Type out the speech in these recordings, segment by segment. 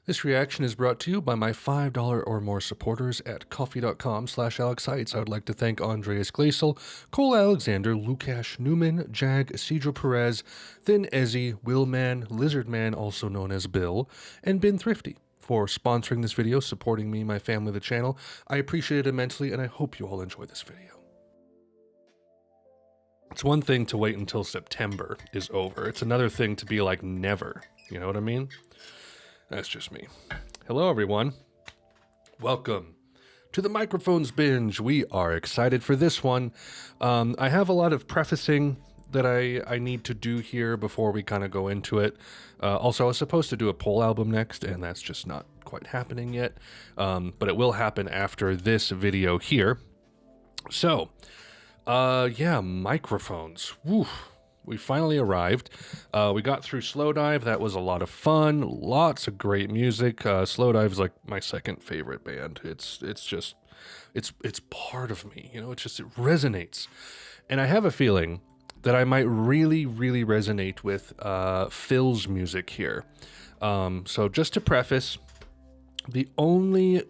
This reaction is brought to you by my $5 or more supporters at coffee.com/AlexHeitz. I would like to thank Andreas Glasel, Cole Alexander, Lukash Newman, Jag, Cedro Perez, Thin Ezzy, Willman, Lizardman, also known as Bill, and Bin Thrifty for sponsoring this video, supporting me, my family, the channel. I appreciate it immensely, and I hope you all enjoy this video. It's one thing to wait until September is over. It's another thing to be like never. You know what I mean? That's just me. Hello, everyone. Welcome to the Microphones Binge. We are excited for this one. I have a lot of prefacing that I need to do here before we kind of go into it. Also, I was supposed to do a poll album next, and that's just not quite happening yet. But it will happen after this video here. So, yeah, microphones. Woo. We finally arrived. We got through Slowdive. That was a lot of fun. Lots of great music. Slowdive is like my second favorite band. It's part of me. You know, it resonates. And I have a feeling that I might really resonate with Phil's music here. So just to preface, the only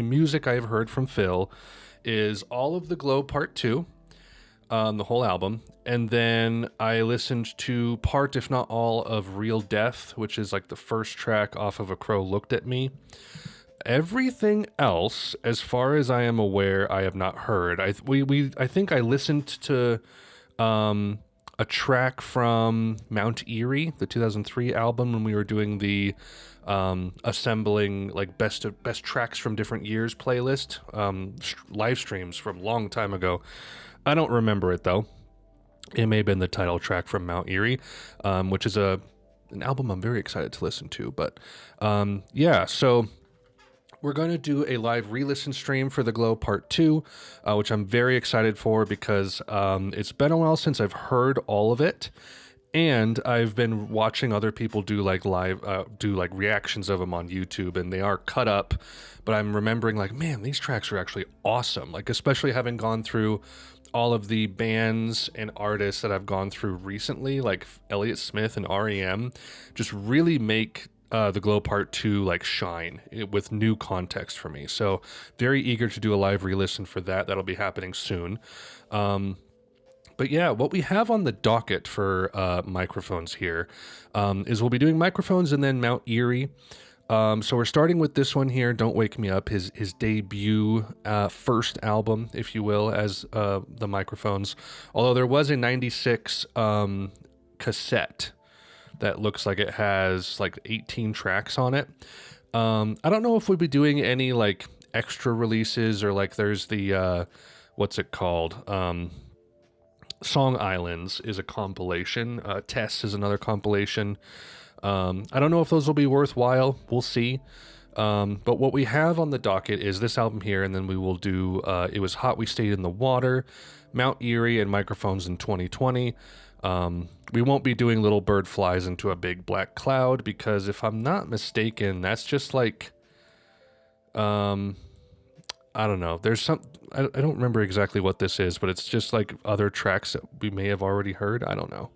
music I have heard from Phil is All of the Glow Part 2. The whole album, and then I listened to part, if not all, of Real Death, which is like the first track off of A Crow Looked at Me. Everything else, as far as I am aware, I have not heard. I think I listened to a track from Mount Eerie, the 2003 album, when we were doing the assembling like best tracks from different years playlist, live streams from a long time ago. I don't remember it though. It may have been the title track from Mount Eerie, which is an album I'm very excited to listen to. But yeah, so we're going to do a live re-listen stream for The Glow Part 2, which I'm very excited for because it's been a while since I've heard all of it. And I've been watching other people do like reactions of them on YouTube, and they are cut up. But I'm remembering like, man, these tracks are actually awesome. Like, especially having gone through all of the bands and artists that I've gone through recently, like Elliott Smith and REM, just really make The Glow Part 2 like shine with new context for me. So very eager to do a live re-listen for that. That'll be happening soon. But yeah, what we have on the docket for microphones here is we'll be doing microphones and then Mount Eerie. So we're starting with this one here, Don't Wake Me Up, his debut first album, if you will, as the microphones. Although there was a 96 cassette that looks like it has like 18 tracks on it. I don't know if we'll be doing any like extra releases or like there's the, what's it called? Song Islands is a compilation. Tess is another compilation. I don't know if those will be worthwhile. We'll see. But what we have on the docket is this album here, and then we will do It Was Hot We Stayed in the Water, Mount Eerie, and Microphones in 2020. We won't be doing Little Bird Flies into a Big Black Cloud because if I'm not mistaken, that's just like, I don't know. There's some, I don't remember exactly what this is, but it's just like other tracks that we may have already heard. I don't know.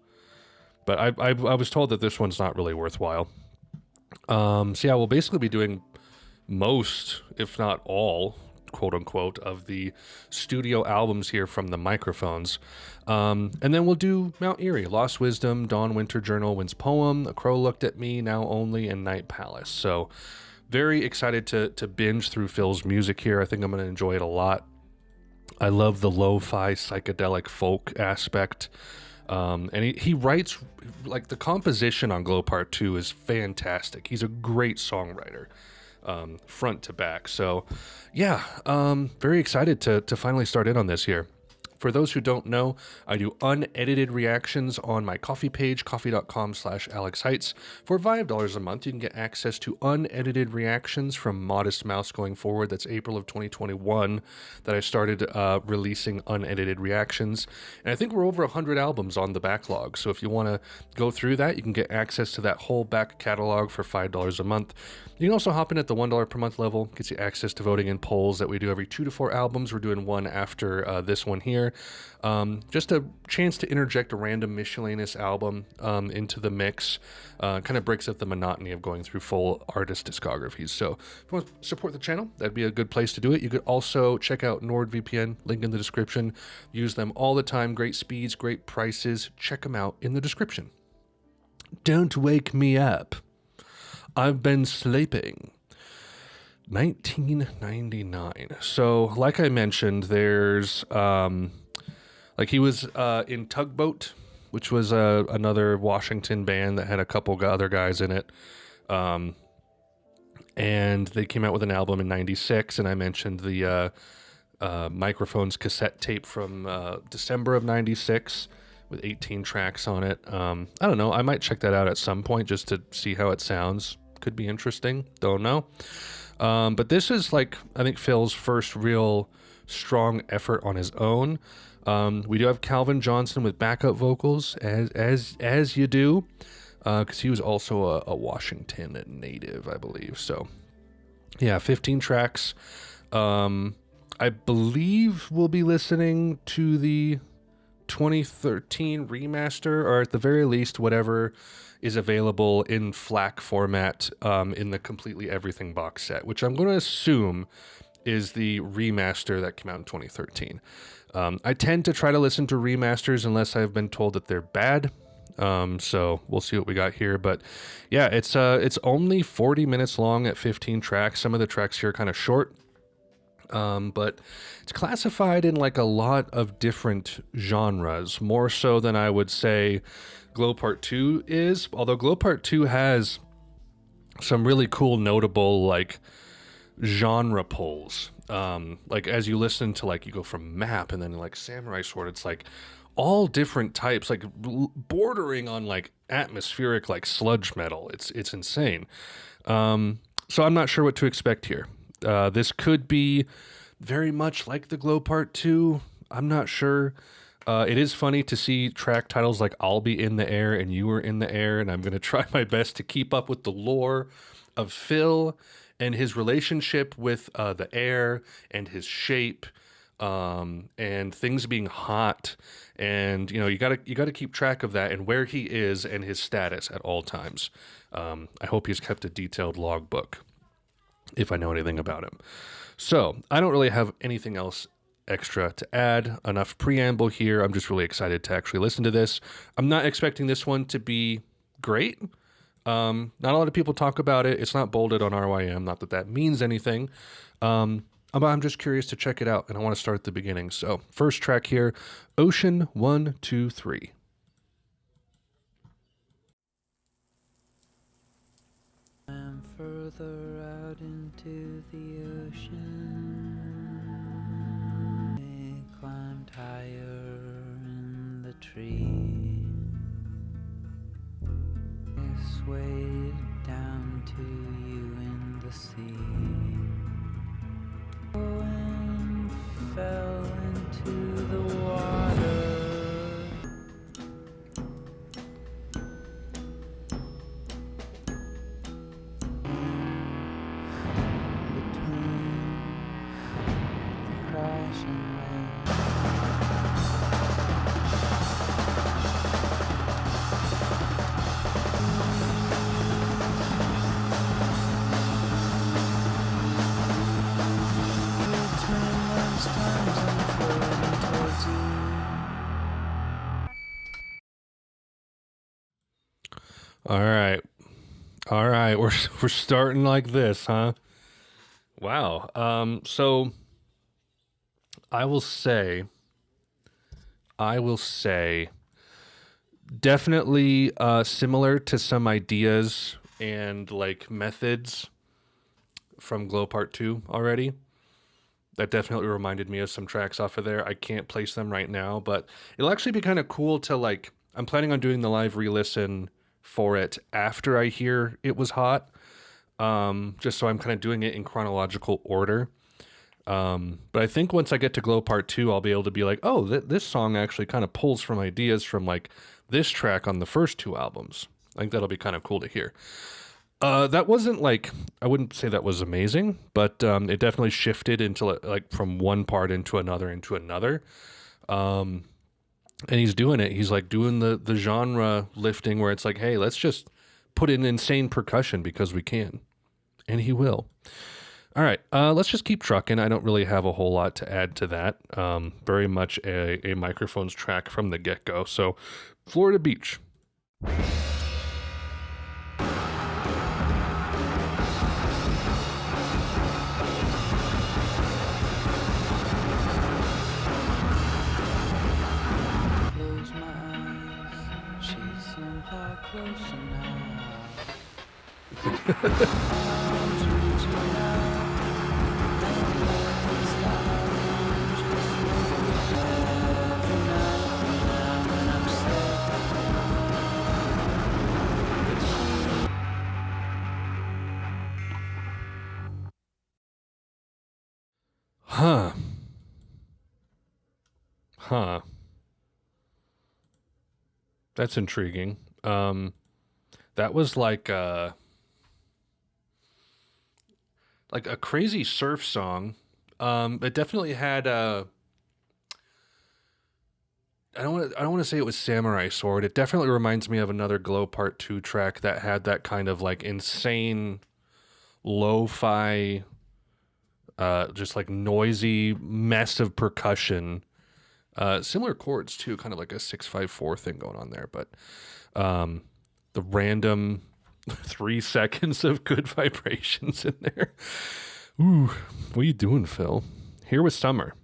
But I was told that this one's not really worthwhile. So yeah, we'll basically be doing most, if not all, quote unquote, of the studio albums here from the microphones. And then we'll do Mount Eerie, Lost Wisdom, Dawn Winter Journal, Wind's Poem, A Crow Looked at Me, Now Only, and Night Palace. So very excited to binge through Phil's music here. I think I'm going to enjoy it a lot. I love the lo-fi psychedelic folk aspect. And he writes, like, the composition on Glow Part 2 is fantastic. He's a great songwriter, front to back. So, yeah, very excited to finally start in on this here. For those who don't know, I do unedited reactions on my Ko-fi page, coffee.com/AlexHeitz. For $5 a month, you can get access to unedited reactions from Modest Mouse going forward. That's April of 2021 that I started releasing unedited reactions. And I think we're over 100 albums on the backlog. So if you want to go through that, you can get access to that whole back catalog for $5 a month. You can also hop in at the $1 per month level. Gets you access to voting in polls that we do every 2 to 4 albums. We're doing one after this one here. there. Just a chance to interject a random miscellaneous album into the mix. Kind of breaks up the monotony of going through full artist discographies. So if you want to support the channel, that'd be a good place to do it. You could also check out NordVPN, link in the description. Use them all the time. Great speeds, great prices. Check them out in the description. Don't wake me up. I've been sleeping. 1999. So, like I mentioned, there's like he was in Tugboat, which was another Washington band that had a couple other guys in it. And they came out with an album in 96, and I mentioned the Microphones cassette tape from December of 96 with 18 tracks on it. I don't know. I might check that out at some point just to see how it sounds. Could be interesting. Don't know. But this is like, I think Phil's first real strong effort on his own. We do have Calvin Johnson with backup vocals, as you do, because he was also a Washington native, I believe. So, yeah, 15 tracks. I believe we'll be listening to the 2013 remaster, or at the very least, whatever is available in FLAC format in the Completely Everything box set, which I'm going to assume is the remaster that came out in 2013. I tend to try to listen to remasters unless I've been told that they're bad. So we'll see what we got here. But yeah, it's only 40 minutes long at 15 tracks. Some of the tracks here are kind of short. But it's classified in like a lot of different genres, more so than I would say Glow Part 2 is. Although Glow Part 2 has some really cool, notable like genre pulls. Like as you listen to, like, you go from Map and then like Samurai Sword, it's like all different types, like bordering on like atmospheric, like sludge metal. It's insane. So I'm not sure what to expect here. This could be very much like the Glow Part 2. I'm not sure. It is funny to see track titles like I'll Be in the Air and You Were in the Air, and I'm going to try my best to keep up with the lore of Phil and his relationship with the air and his shape, and things being hot. And, you know, you gotta keep track of that and where he is and his status at all times. I hope he's kept a detailed logbook, if I know anything about him. So I don't really have anything else extra to add. Enough preamble here. I'm just really excited to actually listen to this. I'm not expecting this one to be great. Not a lot of people talk about it. It's not bolded on RYM. Not that that means anything. I'm just curious to check it out, and I want to start at the beginning. So first track here, Ocean 1, 2, 3. And further out into the ocean, they climbed higher in the tree. They swayed down to you in the sea. And fell into the water. All right. We're starting like this, huh? Wow. So I will say definitely similar to some ideas and like methods from Glow Part 2 already. That definitely reminded me of some tracks off of there. I can't place them right now, but it'll actually be kind of cool to, like, I'm planning on doing the live re-listen for it after I hear It Was Hot, just so I'm kind of doing it in chronological order. But I think once I get to Glow Part 2, I'll be able to be like, oh, this song actually kind of pulls from ideas from like this track on the first two albums. I think that'll be kind of cool to hear. That wasn't like, I wouldn't say that was amazing, but it definitely shifted into like from one part into another. And he's doing it. He's like doing the genre lifting where it's like, hey, let's just put in insane percussion because we can. And he will. All right, let's just keep trucking. I don't really have a whole lot to add to that. Very much a microphones track from the get-go. So, Florida Beach. Close my eyes, chase empire closer now. Huh. Huh. That's intriguing. That was like a crazy surf song. It definitely had I don't want to say it was Samurai Sword. It definitely reminds me of another Glow Part 2 track that had that kind of like insane lo-fi just like noisy mess of percussion. Similar chords too, kind of like a 6/5/4 thing going on there, but the random 3 seconds of good vibrations in there. Ooh, what are you doing, Phil? Here with Summer.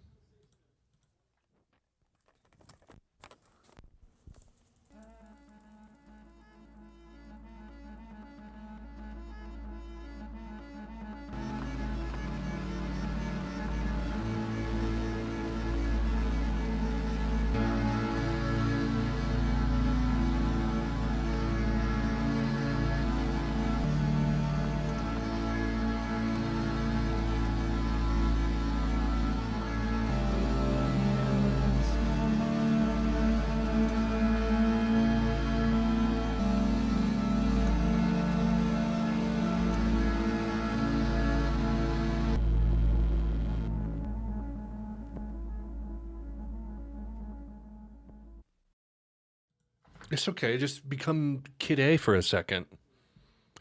It's okay. Just become Kid A for a second.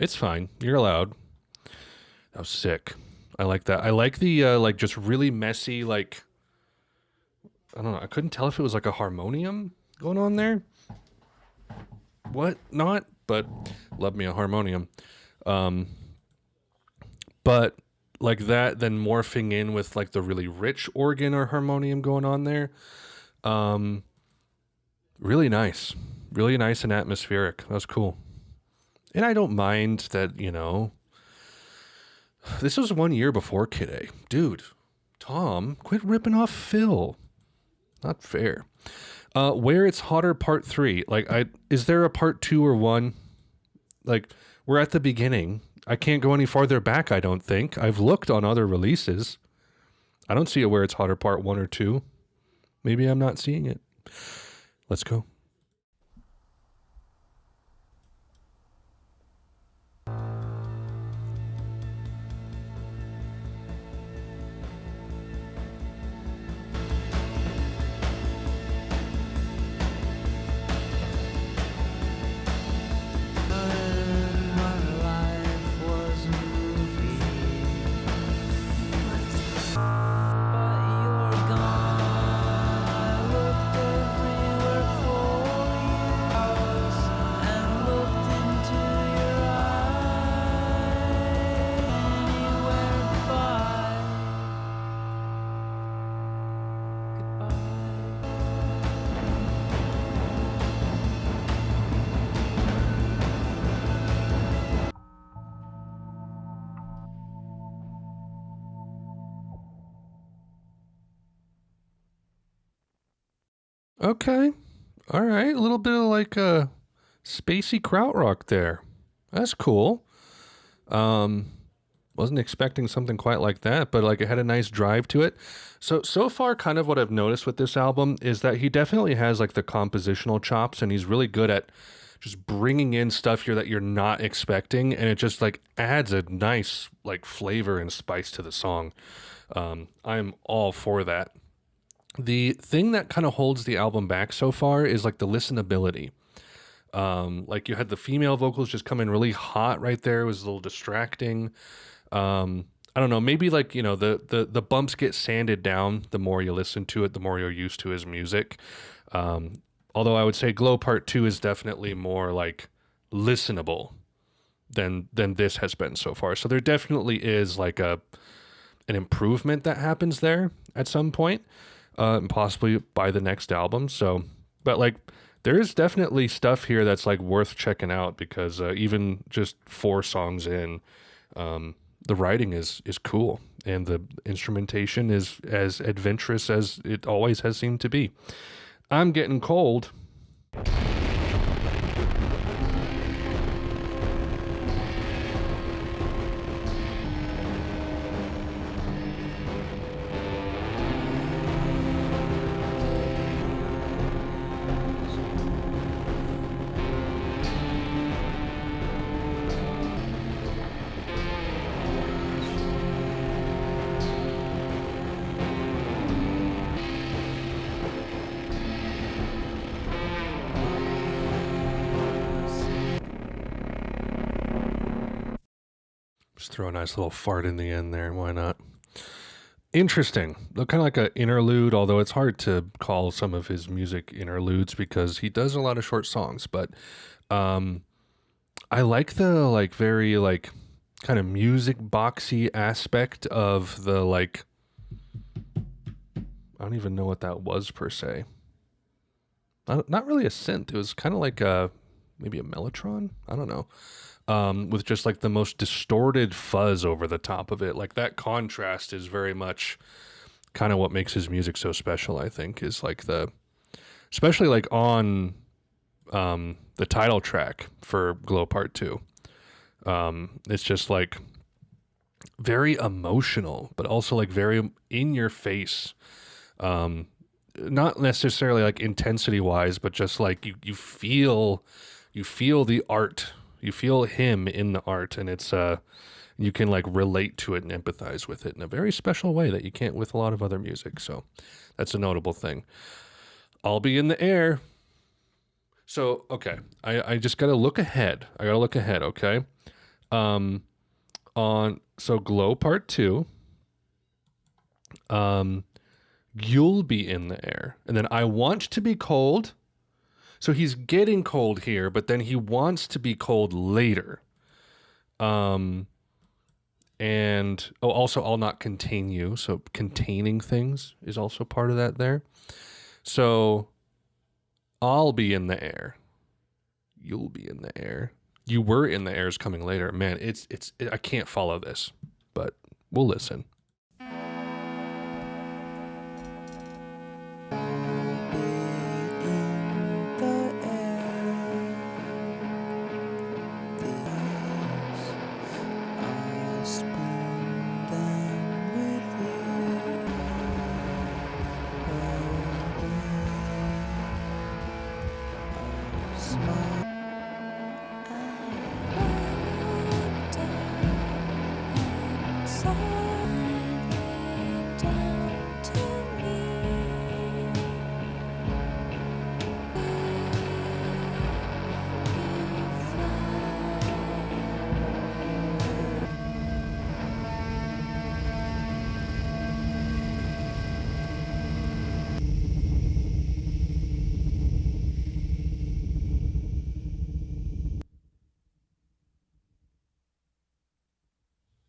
It's fine. You're allowed. That was sick. I like that. I like the like just really messy like I don't know. I couldn't tell if it was like a harmonium going on there. What? Not, but love me a harmonium. Um but like that then morphing in with like the really rich organ or harmonium going on there. Um really nice. Really nice and atmospheric. That was cool. And I don't mind that, this was 1 year before Kid A. Dude, Tom, quit ripping off Phil. Not fair. Where It's Hotter Part 3. Like, is there a Part 2 or 1? Like, we're at the beginning. I can't go any farther back, I don't think. I've looked on other releases. I don't see it Where It's Hotter Part 1 or 2. Maybe I'm not seeing it. Let's go. Okay. All right. A little bit of like spacey krautrock there. That's cool. Um, wasn't expecting something quite like that, but like it had a nice drive to it. So far, kind of what I've noticed with this album is that he definitely has like the compositional chops, and he's really good at just bringing in stuff here that you're not expecting, and it just like adds a nice like flavor and spice to the song. I'm all for that. The thing that kind of holds the album back so far is like the listenability. Like you had the female vocals just come in really hot right there. It was a little distracting. I don't know, maybe like, you know, the bumps get sanded down the more you listen to it, the more you're used to his music. Although I would say Glow Part 2 is definitely more like listenable than this has been so far. So there definitely is like an improvement that happens there at some point, and possibly by the next album. So, but like there is definitely stuff here that's like worth checking out because even just 4 songs in, the writing is cool and the instrumentation is as adventurous as it always has seemed to be. I'm getting cold. Just throw a nice little fart in the end there. Why not? Interesting. Kind of like an interlude, although it's hard to call some of his music interludes because he does a lot of short songs. But I like the like very like kind of music boxy aspect of the like. I don't even know what that was per se. Not really a synth. It was kind of like maybe a mellotron. I don't know. With just like the most distorted fuzz over the top of it. Like that contrast is very much kind of what makes his music so special, I think, is like especially like on the title track for Glow Part 2. It's just like very emotional, but also like very in your face. Not necessarily like intensity wise, but just like you feel the art. You feel him in the art, and it's you can like relate to it and empathize with it in a very special way that you can't with a lot of other music. So that's a notable thing. I'll be in the air. So okay, I just gotta look ahead. Okay. On so Glow Part 2. You'll be in the air, and then I want to be cold. So he's getting cold here, but then he wants to be cold later. And also I'll not contain you. So containing things is also part of that there. So I'll be in the air. You'll be in the air. You were in the air is coming later. Man, I can't follow this, but we'll listen.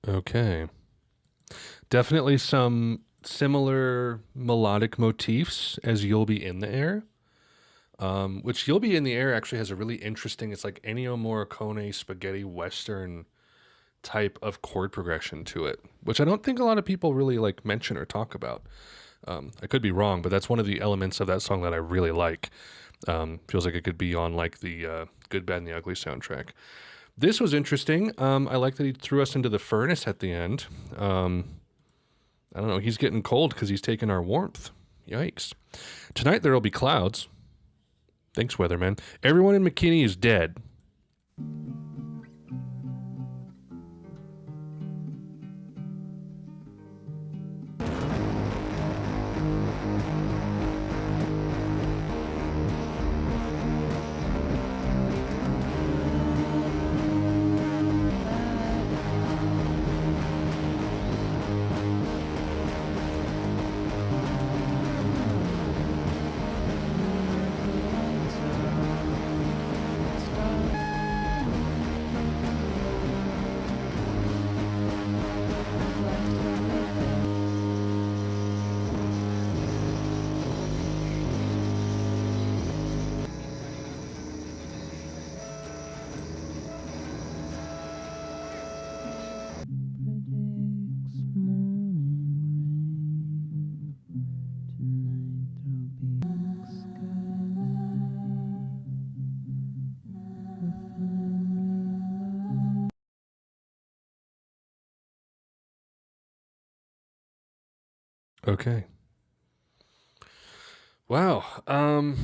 Okay. Definitely some similar melodic motifs as You'll Be in the Air. Which You'll Be in the Air actually has a really interesting, it's like Ennio Morricone spaghetti western type of chord progression to it, which I don't think a lot of people really like mention or talk about. I could be wrong, but that's one of the elements of that song that I really like. Feels like it could be on like the Good, Bad, and the Ugly soundtrack. This was interesting. I like that he threw us into the furnace at the end. I don't know. He's getting cold because he's taking our warmth. Yikes. Tonight there will be clouds. Thanks, weatherman. Everyone in McKinney is dead. Okay. Wow.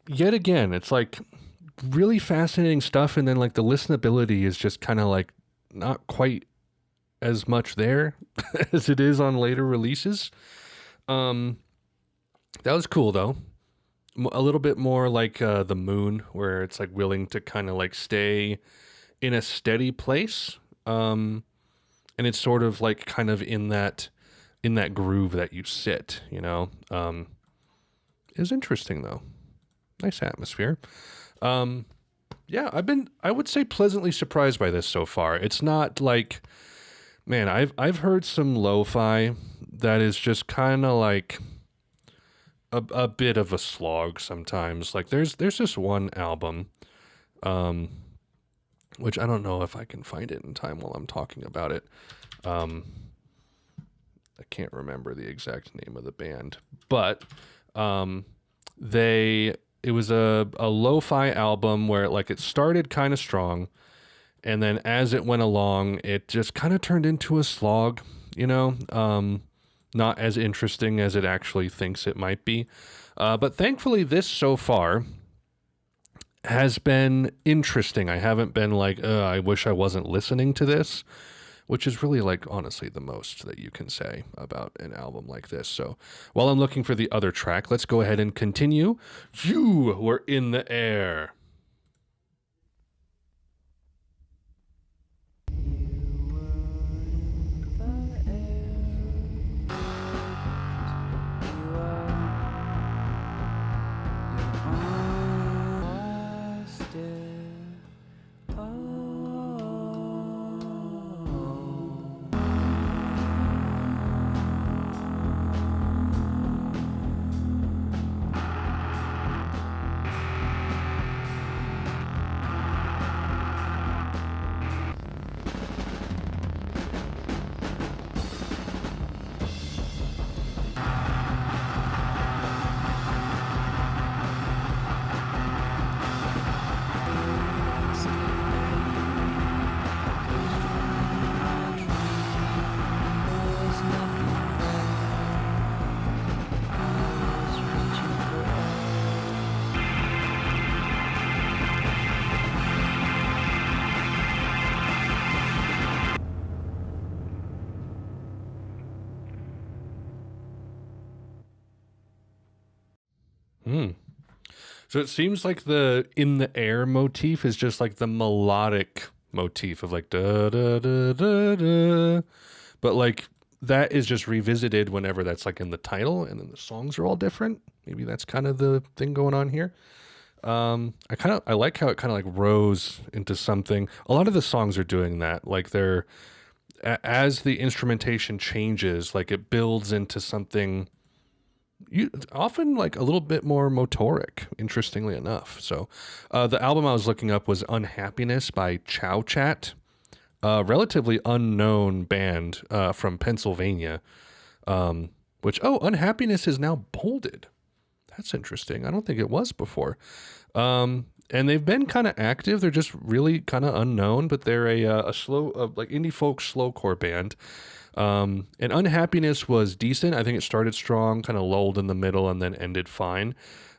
Yet again, it's like really fascinating stuff, and then like the listenability is just kind of like not quite as much there as it is on later releases. Um, that was cool though. A little bit more like the Moon, where it's like willing to kind of like stay in a steady place. And it's sort of like kind of in that groove that you sit. Is interesting though. Nice atmosphere. Um, yeah, I would say pleasantly surprised by this so far. It's not like, man, I've heard some lo-fi that is just kind of like a bit of a slog sometimes. Like there's this one album, um, which I don't know if I can find it in time while I'm talking about it. Um, I can't remember the exact name of the band, but um, they it was a lo-fi album where like it started kind of strong, and then as it went along, it just kind of turned into a slog. Not as interesting as it actually thinks it might be. But thankfully, this so far has been interesting. I haven't been like, I wish I wasn't listening to this, which is really like honestly the most that you can say about an album like this. So while I'm looking for the other track, let's go ahead and continue. You were in the air. Hmm. So it seems like the in the air motif is just like the melodic motif of like da da da da da. But like that is just revisited whenever that's like in the title, and then the songs are all different. Maybe that's kind of the thing going on here. I like how it kind of like rose into something. A lot of the songs are doing that. Like as the instrumentation changes, like it builds into something often like a little bit more motoric, interestingly enough. So the album I was looking up was Unhappiness by Chow Chat, a relatively unknown band from Pennsylvania, which, Unhappiness is now bolded. That's interesting. I don't think it was before. And they've been kind of active. They're just really kind of unknown, but they're a slow, like indie folk slowcore band. And Unhappiness was decent. I think it started strong, kind of lulled in the middle, and then ended fine.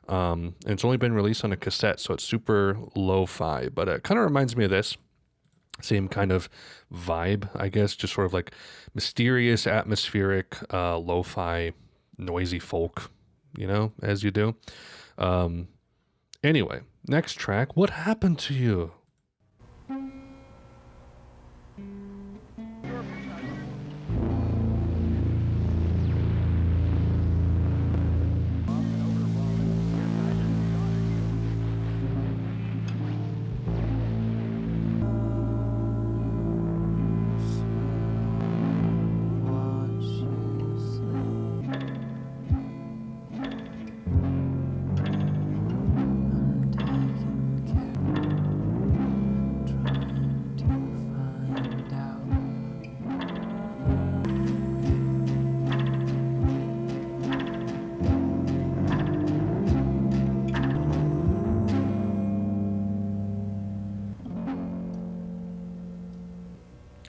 And it's only been released on a cassette, so it's super lo-fi, but it kind of reminds me of this. Same kind of vibe, I guess, just sort of like mysterious, atmospheric, lo-fi, noisy folk, as you do. Um, anyway, next track. What happened to you?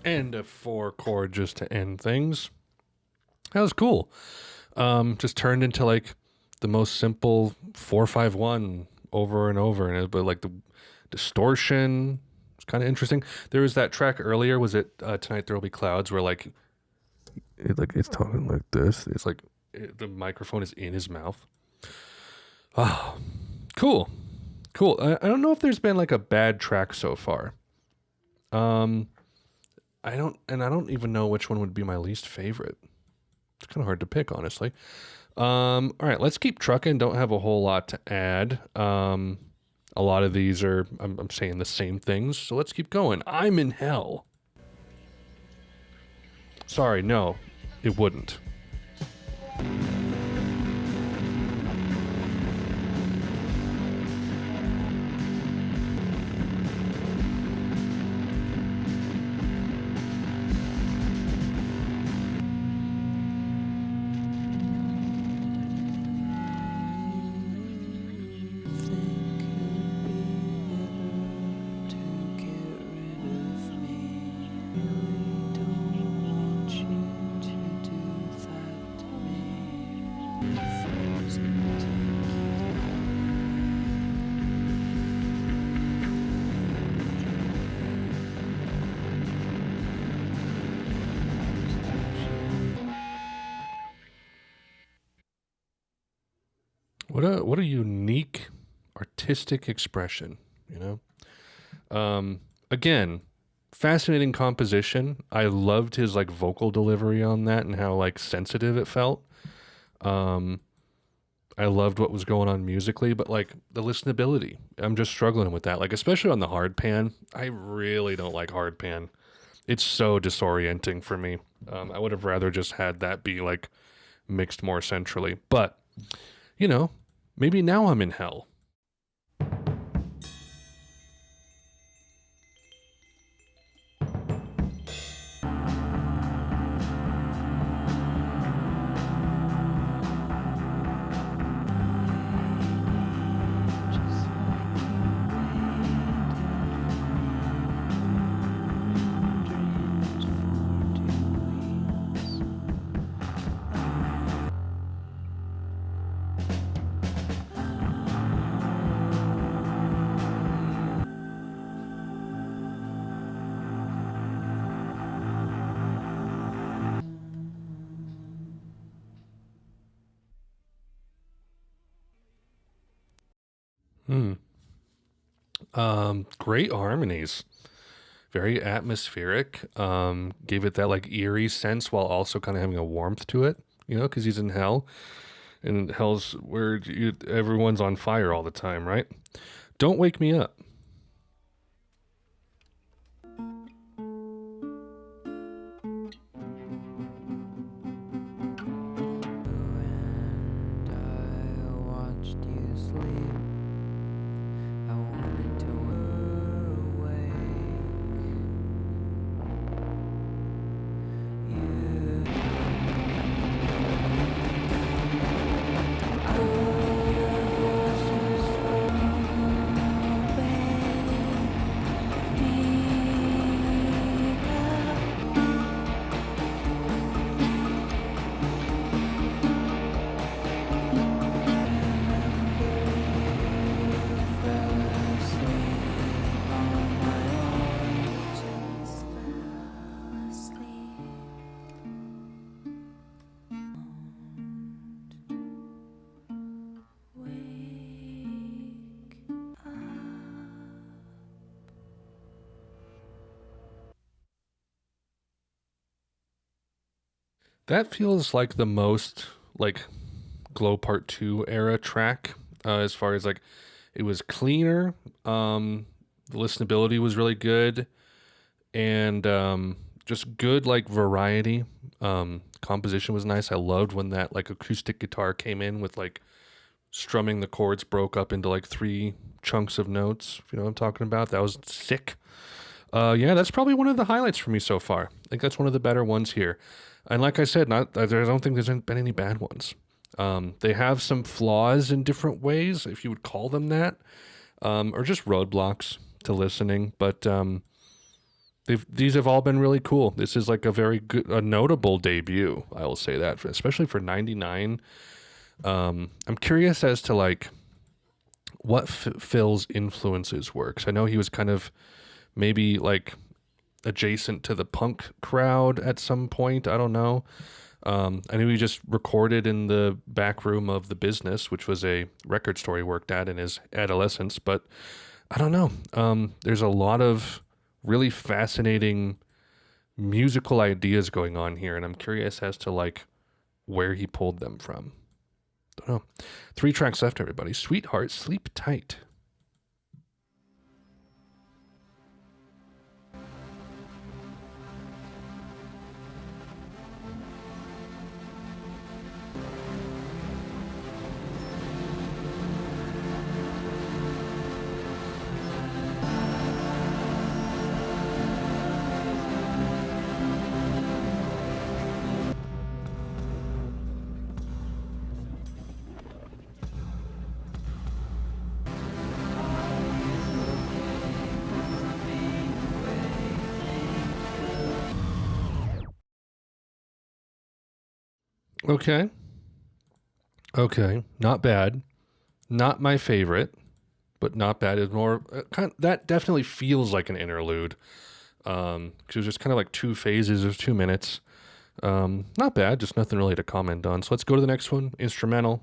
And a 4 chord just to end things. That was cool. Just turned into like the most simple 4-5-1 over and over, but like the distortion. It's kind of interesting. There was that track earlier. Was it "Tonight There Will Be Clouds," where it's talking like this. It's like the microphone is in his mouth. Oh, cool, cool. I don't know if there's been like a bad track so far. Um, I don't even know which one would be my least favorite. It's kind of hard to pick, honestly. All right, let's keep trucking. Don't have a whole lot to add. A lot of these are I'm saying the same things, so let's keep going. I'm in hell. Sorry, no, it wouldn't. What a unique artistic expression, you know? Again, fascinating composition. I loved his like vocal delivery on that and how like sensitive it felt. Um, I loved what was going on musically, but like the listenability, I'm just struggling with that. Like especially on the hard pan, I really don't like hard pan. It's so disorienting for me. I would have rather just had that be like mixed more centrally, but you know, maybe now I'm in hell. Hmm. Great harmonies. Very atmospheric. Gave it that like eerie sense while also kind of having a warmth to it, you know, because he's in hell. And hell's where everyone's on fire all the time, right? Don't wake me up. And I watched you sleep. I wanted to awake. You That feels like the most like Glow Part 2 era track, as far as like it was cleaner. The listenability was really good, and just good like variety. Composition was nice. I loved when that like acoustic guitar came in with like strumming the chords broke up into like three chunks of notes. If you know what I'm talking about, that was sick. Yeah, that's probably one of the highlights for me so far. I think that's one of the better ones here. And like I said, not I don't think there's been any bad ones. They have some flaws in different ways, if you would call them that, or just roadblocks to listening. But These have all been really cool. This is like a very good, a notable debut. I will say that, especially for 99. I'm curious as to like what Phil's influences were, because I know he was kind of maybe like adjacent to the punk crowd at some point. I don't know. I knew he just recorded in the back room of The Business, which was a record store he worked at in his adolescence, but I don't know. There's a lot of really fascinating musical ideas going on here, and I'm curious as to like where he pulled them from. Don't know. 3 tracks left, everybody. Sweetheart, Sleep Tight. Okay. Okay. Not bad. Not my favorite, but not bad. It's more that definitely feels like an interlude. Because it was just kind of like 2 phases of 2 minutes. Not bad. Just nothing really to comment on. So let's go to the next one. Instrumental.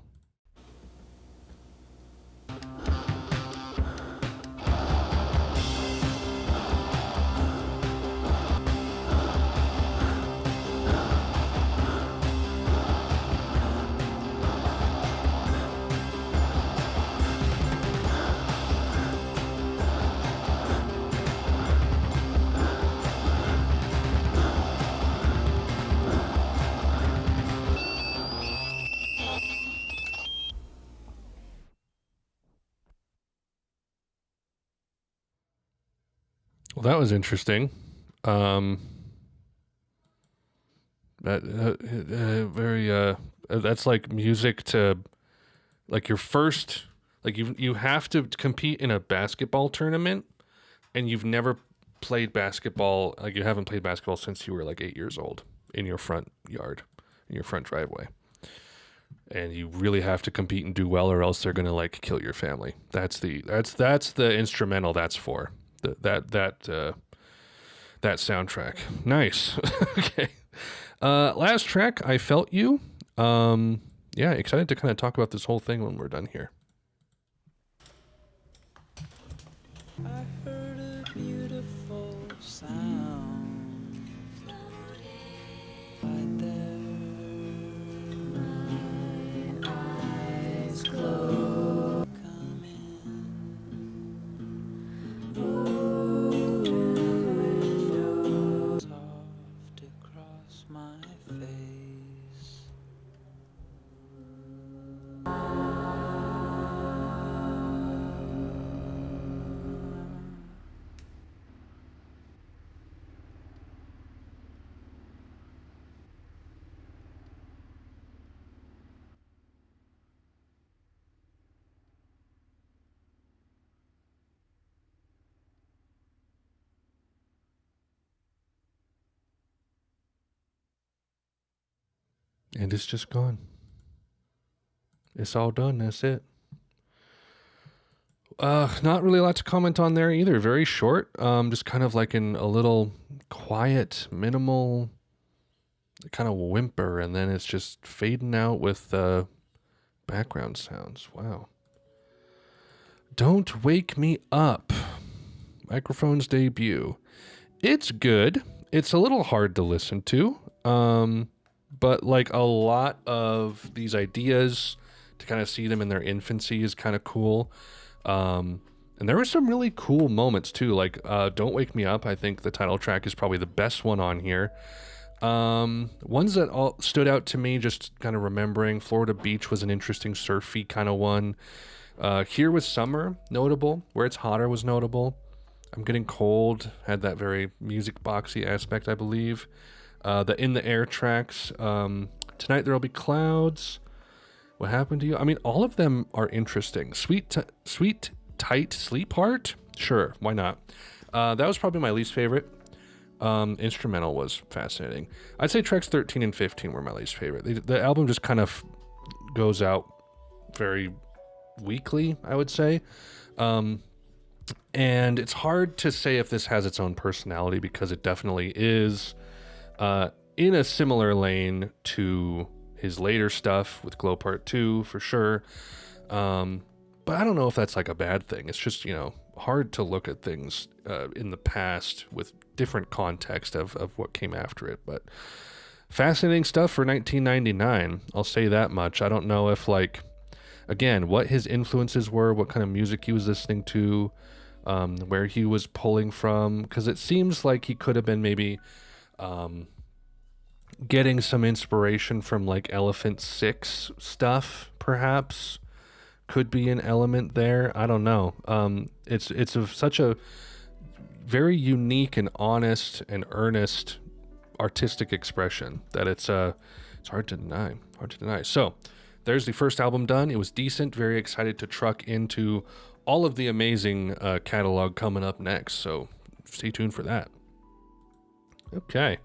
Well, that was interesting. That very that's like music to like your first like you have to compete in a basketball tournament and you've never played basketball, like you haven't played basketball since you were like 8 years old in your front yard, in your front driveway. And you really have to compete and do well or else they're going to like kill your family. That's the instrumental that's for. That soundtrack. Nice. Okay. Last track, I Felt You. Yeah, excited to kind of talk about this whole thing when we're done here. I heard a beautiful sound right there. My eyes closed. Come in. Soft across my face. And it's just gone. It's all done. That's it. Not really a lot to comment on there either. Very short. Just kind of like in a little quiet, minimal kind of whimper, and then it's just fading out with background sounds. Wow. Don't Wake Me Up. Microphone's debut. It's good. It's a little hard to listen to. But like a lot of these ideas, to kind of see them in their infancy is kind of cool. And there were some really cool moments too. Like Don't Wake Me Up. I think the title track is probably the best one on here. Ones that all stood out to me, just kind of remembering, Florida Beach was an interesting surfy kind of one. Here Was Summer, notable. Where It's Hotter was notable. I'm Getting Cold had that very music boxy aspect, I believe. The In the Air tracks. Tonight There'll Be Clouds. What Happened to You? I mean, all of them are interesting. Sweet Tight Sleep Heart? Sure, why not? That was probably my least favorite. Instrumental was fascinating. I'd say tracks 13 and 15 were my least favorite. The album just kind of goes out very weakly, I would say. And it's hard to say if this has its own personality, because it definitely is in a similar lane to his later stuff with Glow Part 2, for sure. But I don't know if that's like a bad thing. It's just, hard to look at things in the past with different context of what came after it. But fascinating stuff for 1999. I'll say that much. I don't know if, like, again, what his influences were, what kind of music he was listening to, where he was pulling from, because it seems like he could have been maybe getting some inspiration from like Elephant Six stuff, perhaps. Could be an element there. I don't know. It's such a very unique and honest and earnest artistic expression that it's hard to deny. Hard to deny. So there's the first album done. It was decent. Very excited to truck into all of the amazing catalog coming up next. So stay tuned for that. Okay.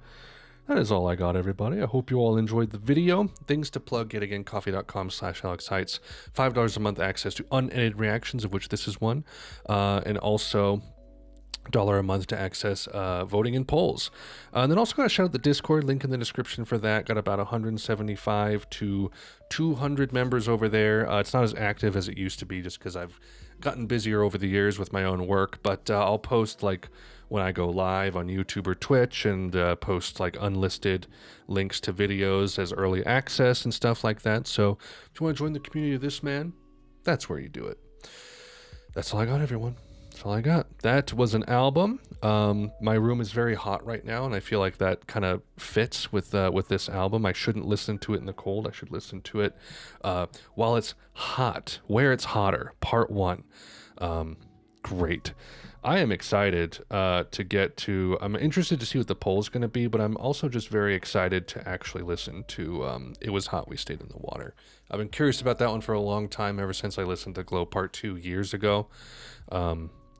That is all I got, everybody. I hope you all enjoyed the video. Things to plug, yet again, coffee.com/AlexHeitz. $5 a month access to unedited reactions, of which this is one. And also $1 a month to access voting in polls. And then also got to shout out the Discord, link in the description for that. Got about 175 to 200 members over there. It's not as active as it used to be, just because I've gotten busier over the years with my own work, but I'll post like when I go live on YouTube or Twitch, and post like unlisted links to videos as early access and stuff like that. So if you want to join the community of this man, that's where you do it. That's all I got, everyone. That's all I got. That was an album. My room is very hot right now, and I feel like that kind of fits with this album. I shouldn't listen to it in the cold. I should listen to it while it's hot, where it's hotter. Part 1. Great. I am excited to get to... I'm interested to see what the poll's going to be, but I'm also just very excited to actually listen to It Was Hot, We Stayed in the Water. I've been curious about that one for a long time, ever since I listened to Glow Part 2 years ago.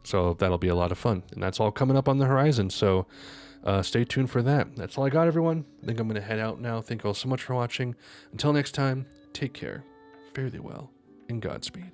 So that'll be a lot of fun. And that's all coming up on the horizon, so stay tuned for that. That's all I got, everyone. I think I'm going to head out now. Thank you all so much for watching. Until next time, take care, fare thee well, and Godspeed.